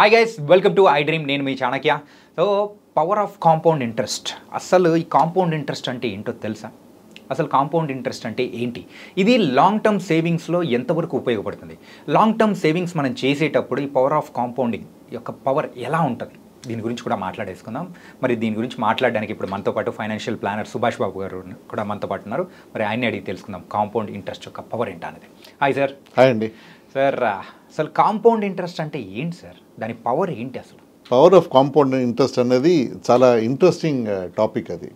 Hi guys, welcome to I dream. నేను మీ Chanakya. So power of compound interest. అసలు ఈ కాంపౌండ్ ఇంట్రెస్ట్ అంటే ఏంటో తెలుసా? అసలు కాంపౌండ్ ఇంట్రెస్ట్ అంటే ఏంటి? ఇది లాంగ్ టర్మ్ సేవింగ్స్లో ఎంతవరకు ఉపయోగపడుతుంది? లాంగ్ టర్మ్ సేవింగ్స్ మనం చేసేటప్పుడు ఈ పవర్ ఆఫ్ కాంపౌండింగ్ యొక్క పవర్ ఎలా ఉంటుంది? దీని గురించి కూడా మాట్లాడేసుకుందాం. మరి దీని గురించి మాట్లాడడానికి ఇప్పుడు మనతో పాటు ఫైనాన్షియల్ ప్లానర్ సుభాష్ బాబు గారు కూడా మనతో పాటు ఉన్నారు. మరి ఆయన్ని అడిగి తెలుసుకుందాం కాంపౌండ్ ఇంట్రెస్ట్ యొక్క పవర్ ఏంటి అనేది. Hi sir. హాయ్ అండి. సార్, అసలు కాంపౌండ్ ఇంట్రెస్ట్ అంటే ఏంటి సార్? దాని పవర్ ఏంటి అసలు? పవర్ ఆఫ్ కాంపౌండ్ ఇంట్రెస్ట్ అనేది చాలా ఇంట్రెస్టింగ్ టాపిక్. అది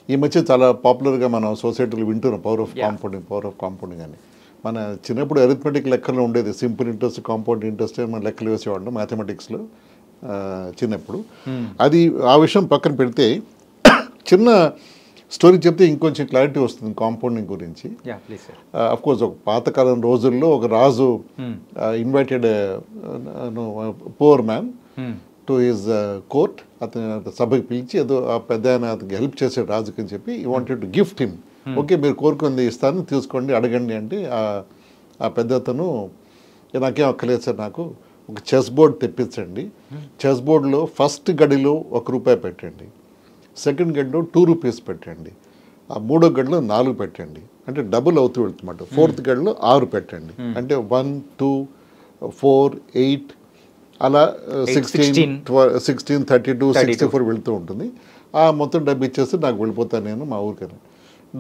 ఈ మధ్య చాలా పాపులర్గా మనం సొసైటీలో వింటున్నాం పవర్ ఆఫ్ కాంపౌండింగ్ అని. మన చిన్నప్పుడు అరిథమెటిక్ లెక్కలో ఉండేది సింపుల్ ఇంట్రెస్ట్, కాంపౌండ్ ఇంట్రెస్ట్ మనం లెక్కలు వేసేవాళ్ళం మ్యాథమెటిక్స్లో చిన్నప్పుడు. అది ఆ విషయం పక్కన పెడితే చిన్న స్టోరీ చెప్తే ఇంకొంచెం క్లారిటీ వస్తుంది కాంపౌండింగ్ గురించి. అఫ్కోర్స్ ఒక పాతకాలం రోజుల్లో ఒక రాజు invited poor man to his court. అతను సభకి పిలిచి ఏదో ఆ పెద్ద ఆయన అతనికి హెల్ప్ చేసాడు రాజుకి అని చెప్పి ఈ wanted to gift him. Okay, మీరు కోరుకుంది ఇస్తాను, తీసుకోండి, అడగండి అంటే ఆ పెద్ద అతను నాకేం అక్కలేదు సార్, నాకు ఒక చెస్ బోర్డ్ తెప్పించండి, చెస్ బోర్డులో ఫస్ట్ గడిలో ₹1 పెట్టండి, సెకండ్ గడిలో ₹2 పెట్టండి, ఆ మూడో గడిలో 4 పెట్టండి, అంటే డబుల్ అవుతూ వెళ్తున్నమాట. ఫోర్త్ గడిలో 6 పెట్టండి, అంటే 1, 2, 4, 8 అలా 16, 32, 64 వెళ్తూ ఉంటుంది. ఆ మొత్తం డబ్బు ఇచ్చేస్తే నాకు వెళ్ళిపోతాను నేను మా ఊరికని.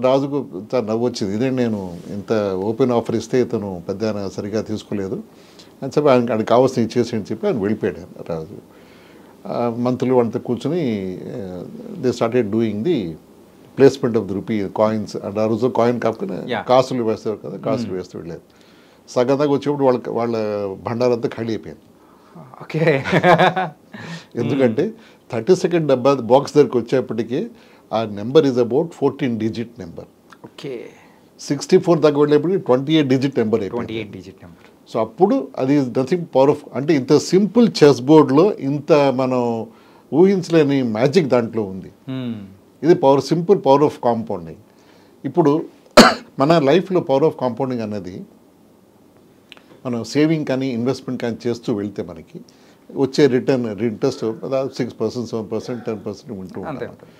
రాజుకు చాలా నవ్వు వచ్చింది, ఇదే నేను ఇంత ఓపెన్ ఆఫర్ ఇస్తే ఇతను పెద్ద సరిగా తీసుకోలేదు అని చెప్పి ఆయనకు కావాల్సిన ఇచ్చేసి అని చెప్పి ఆయన వెళ్ళిపోయాడు రాజు. మంత్రులు అంతా కూర్చొని they started doing the placement of the rupee coins. అంటే ఆ రోజు కాయిన్ కాకపోతే కాసులు వేస్తారు కదా, కాసులు వేస్తూ వెళ్ళారు. సగం దాకా వచ్చేప్పుడు వాళ్ళ భండారంతా ఖాళీ అయిపోయింది. ఓకే, ఎందుకంటే 32nd డబ్బా బాక్స్ దగ్గరికి వచ్చేప్పటికీ ఆ number is about 14 digit number. Okay, 64 దాకా వెళ్ళేప్పటికి 28 డిజిట్ నెంబర్ అయిపోయింది. సో అప్పుడు అది నథింగ్ పవర్ ఆఫ్, అంటే ఇంత సింపుల్ చెస్ బోర్డ్లో ఇంత మనం ఊహించలేని మ్యాజిక్ దాంట్లో ఉంది. ఇది సింపుల్ పవర్ ఆఫ్ కాంపౌండింగ్. ఇప్పుడు మన లైఫ్లో పవర్ ఆఫ్ కాంపౌండింగ్ అనేది మనం సేవింగ్ కానీ ఇన్వెస్ట్మెంట్ కానీ చేస్తూ వెళ్తే మనకి వచ్చే ఇంట్రెస్ట్ 6%, 7%, 10% ఉంటూ ఉంటుంది.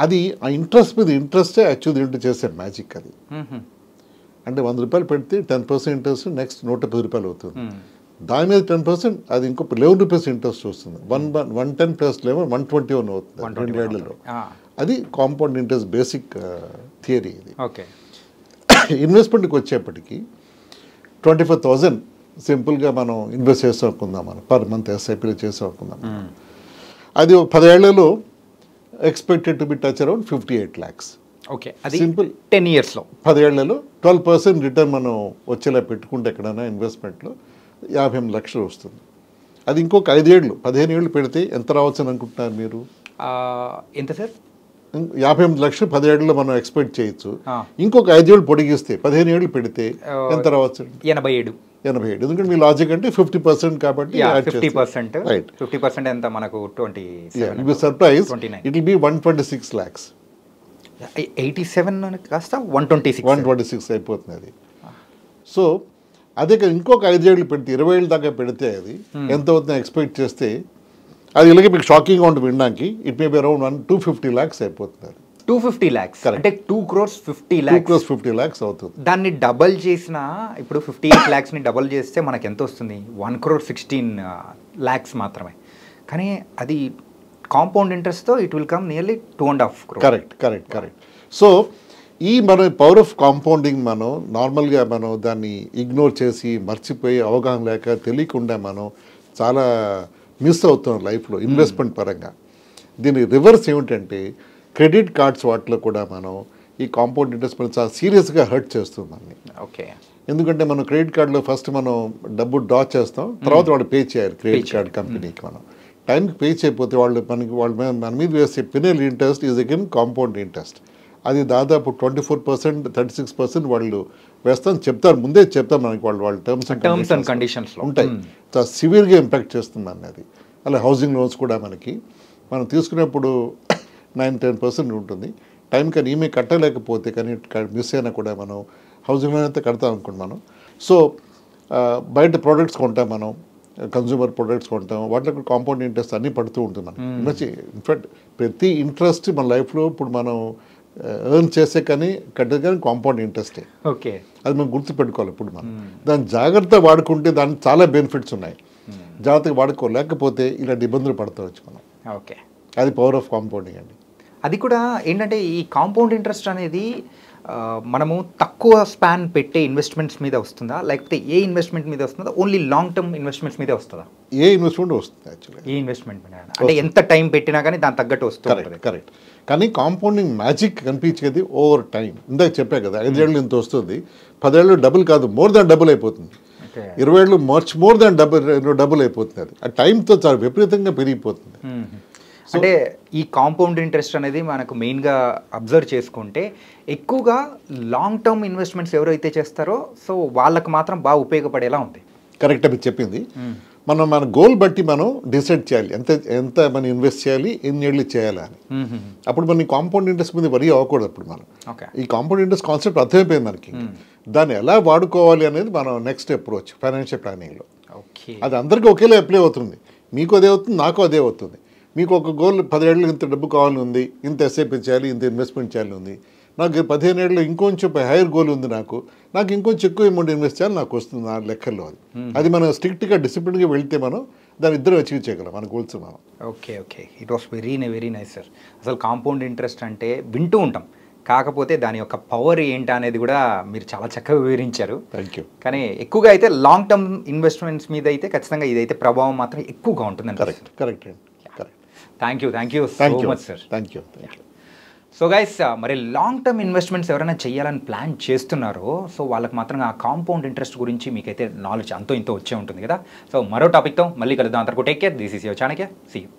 అది ఆ ఇంట్రెస్ట్ మీద ఇంట్రెస్టే యాక్చువల్లీ ఏంటో చేసే మ్యాజిక్ అది. అంటే ₹100 పెడితే 10% ఇంట్రెస్ట్ నెక్స్ట్ ₹110 అవుతుంది. దాని మీద 10% అది ఇంకో ₹11 ఇంట్రెస్ట్ వస్తుంది. 110 + 11 121 అవుతుంది 2 ఏళ్లలో. అది కాంపౌండ్ ఇంట్రెస్ట్ బేసిక్ థియరీ ఇది. ఓకే, ఇన్వెస్ట్మెంట్కి వచ్చేప్పటికి 25,000 సింపుల్గా మనం ఇన్వెస్ట్ చేస్తాం అనుకుందాం, మనం పర్ మంత్ ఎస్ఐపీలో చేస్తాం అనుకుందాం. అది 10 ఏళ్లలో expected to be touch around 58 lakhs. Okay, అది సింపుల్ 10 yearsలో 10 ఏళ్లలో 12% రిటర్న్ మనం వచ్చేలా పెట్టుకుంటే ఎక్కడైనా ఇన్వెస్ట్మెంట్లో 58 లక్షలు వస్తుంది. అది ఇంకొక 5 ఏళ్ళు 15 ఏళ్ళు పెడితే ఎంత రావచ్చు అని అనుకుంటున్నారు మీరు? ఎంత సార్? 58 లక్షలు 10 ఏళ్ళలో మనం ఎక్స్పెక్ట్ చేయొచ్చు. ఇంకొక 5 ఏళ్ళు పొడిగిస్తే 15 ఏళ్ళు పెడితే ఎంత రావచ్చు? 87. ఎందుకంటే మీ లాజిక్ అంటే 50% కాబట్టి 50% ఎంత మనకు 27. Surprise, it will be 126 lakhs. 87 కాస్త 126 అయిపోతుంది అది. సో అదే కదా ఇంకొక 5 ఏళ్ళు పెడితే 20 ఏళ్ళు దాకా పెడితే అది ఎంత అవుతుందో ఎక్స్పెక్ట్ చేస్తే అది ఇలాగే మీకు షాకింగ్గా ఉంటుంది వినడానికి. It may be around 250 lakhs అయిపోతుంది. 250 lakhs అంటే 2,50,00,000 lakhs అవుతుంది. దాన్ని డబల్ చేసిన ఇప్పుడు 58 lakhsని డబల్ చేస్తే మనకి ఎంత వస్తుంది? 1,16 lakhs మాత్రమే. కానీ అది కాంపౌండ్ ఇంట్రెస్ట్తో it will come nearly 2.5 crore. Correct. So ఈ మన పవర్ ఆఫ్ కాంపౌండింగ్ మనం నార్మల్గా మనం దాన్ని ఇగ్నోర్ చేసి మర్చిపోయి అవగాహన లేక తెలియకుండా మనం చాలా మిస్ అవుతున్నాం లైఫ్లో ఇన్వెస్ట్మెంట్ పరంగా. దీని రివర్స్ ఏమిటంటే క్రెడిట్ కార్డ్స్ వాటిలో కూడా మనం ఈ కాంపౌండ్ ఇంట్రెస్ట్ చాలా సీరియస్గా హర్ట్ చేస్తుంది మనని. ఓకే, ఎందుకంటే మనం క్రెడిట్ కార్డులో ఫస్ట్ మనం డబ్బు డ్రా చేస్తాం, తర్వాత వాళ్ళు పే చేయాలి క్రెడిట్ కార్డ్ కంపెనీకి. మనం టైంకి పే చేయకపోతే వాళ్ళు మన మీద వేసే penal interest is again compound interest. అది దాదాపు 24%, 36% వాళ్ళు వేస్తాను చెప్తారు, ముందే చెప్తారు మనకి. వాళ్ళ టర్మ్స్ అండ్ కండిషన్స్ ఉంటాయి. చాలా సివియర్గా ఇంపాక్ట్ చేస్తుంది అన్నది. అలా హౌసింగ్ లోన్స్ కూడా మనకి మనం తీసుకునేప్పుడు 9-10% ఉంటుంది. టైం కానీ ఈమె కట్టలేకపోతే కానీ మిస్ అయినా కూడా మనం హౌసింగ్ లోన్ అయితే కడతాం అనుకోండి మనం. సో బయట ప్రోడక్ట్స్ కొంటాం మనం, కన్జ్యూమర్ ప్రొడక్ట్స్ కొంటాం, వాటిలో కాంపౌండ్ ఇంట్రెస్ట్ అన్నీ పడుతూ ఉంటుంది మనకి. ఇన్ఫాక్ట్ ప్రతి ఇంట్రెస్ట్ మన లైఫ్లో ఇప్పుడు మనం ఎర్న్ చేసే కానీ కట్టే కానీ కాంపౌండ్ ఇంట్రెస్టే. ఓకే, అది మనం గుర్తుపెట్టుకోవాలి. ఇప్పుడు మనం దాన్ని జాగ్రత్త వాడుకుంటే దానికి చాలా బెనిఫిట్స్ ఉన్నాయి. జాగ్రత్తగా వాడుకోలేకపోతే ఇలాంటి ఇబ్బందులు పడతావచ్చు మనం. ఓకే, అది పవర్ ఆఫ్ కాంపౌండింగ్ అండి. అది కూడా ఏంటంటే ఈ కాంపౌండ్ ఇంట్రెస్ట్ అనేది మనము తక్కువ స్పాన్ పెట్టే ఇన్వెస్ట్మెంట్స్ మీద వస్తుందా, లేకపోతే ఏ ఇన్వెస్ట్మెంట్ మీద వస్తుందా, ఓన్లీ లాంగ్ టర్మ్ ఇన్వెస్ట్మెంట్స్ మీదే వస్తుందా? ఏ ఇన్వెస్ట్మెంట్ వస్తుంది యాక్చువల్లీ, ఏ ఇన్వెస్ట్మెంట్ మీద అంటే ఎంత టైం పెట్టినా కానీ దాని తగ్గట్టు వస్తుంది. కరెక్ట్. కానీ కాంపౌండింగ్ మ్యాజిక్ కనిపించేది ఓవర్ టైం. ఇందాక చెప్పా కదా, 5 ఏళ్ళు ఇంత వస్తుంది, 10 ఏళ్ళు డబుల్ కాదు, మోర్ దాన్ డబుల్ అయిపోతుంది. 20 ఏళ్ళు మోర్ దాన్ డబుల్ అయిపోతుంది. అది ఆ టైంతో చాలా విపరీతంగా పెరిగిపోతుంది. అంటే ఈ కాంపౌండ్ ఇంట్రెస్ట్ అనేది మనకు మెయిన్గా అబ్జర్వ్ చేసుకుంటే ఎక్కువగా లాంగ్ టర్మ్ ఇన్వెస్ట్మెంట్స్ ఎవరైతే చేస్తారో సో వాళ్ళకు మాత్రం బాగా ఉపయోగపడేలా ఉంది. కరెక్ట్ మీరు చెప్పింది. మన గోల్ బట్టి మనం డిసైడ్ చేయాలి ఎంత మనం ఇన్వెస్ట్ చేయాలి, ఎన్ని ఏళ్ళు చేయాలి అని. అప్పుడు మన కాంపౌండ్ ఇంట్రెస్ట్ మీద వరి అవ్వకూడదు. అప్పుడు మనం ఈ కాంపౌండ్ ఇంట్రెస్ట్ కాన్సెప్ట్ అర్థమైపోయింది మనకి. దాన్ని ఎలా వాడుకోవాలి అనేది మనం నెక్స్ట్ అప్రోచ్ ఫైనాన్షియల్ ప్లానింగ్లో. అది అందరికీ ఒకేలా అప్లై అవుతుంది. మీకు అదే అవుతుంది, నాకు అదే అవుతుంది. మీకు ఒక గోల్ 10 ఏళ్ళు ఇంత డబ్బు కావాలని ఉంది, ఇంత ఎస్ఐపి చేయాలి, ఇంత ఇన్వెస్ట్మెంట్ చేయాలని ఉంది. నాకు 15 ఏళ్ళు ఇంకొంచెం హైయర్ గోల్ ఉంది, నాకు ఇంకొంచెం ఎక్కువ అమౌంట్ ఇన్వెస్ట్ చేయాలి, నాకు వస్తుంది నా లెక్కల్లో. అది మనం స్ట్రిక్ట్గా డిసిప్లిన్గా వెళ్తే మనం దాని ఇద్దరు అచీవ్ చేయగలం మన గోల్స్ మనం. Okay, it was very nice sir. అసలు కాంపౌండ్ ఇంట్రెస్ట్ అంటే వింటూ ఉంటాం, కాకపోతే దాని యొక్క పవర్ ఏంటి అనేది కూడా మీరు చాలా చక్కగా వివరించారు. Thank you. కానీ ఎక్కువగా అయితే లాంగ్ టర్మ్ ఇన్వెస్ట్మెంట్స్ మీద అయితే ఖచ్చితంగా ఇదైతే ప్రభావం మాత్రం ఎక్కువగా ఉంటుంది. Correct. Thank you so much sir. Thank you. So guys, మరి లాంగ్ టర్మ్ ఇన్వెస్ట్మెంట్స్ ఎవరైనా చేయాలని ప్లాన్ చేస్తున్నారో సో వాళ్ళకి మాత్రం ఆ కాంపౌండ్ ఇంట్రెస్ట్ గురించి మీకైతే నాలెడ్జ్ అంతో ఇంతో వచ్చే ఉంటుంది కదా. సో మరో టాపిక్తో మళ్ళీ కలుద్దాం. అంతవరకు take care. This is your Chanakya. See you.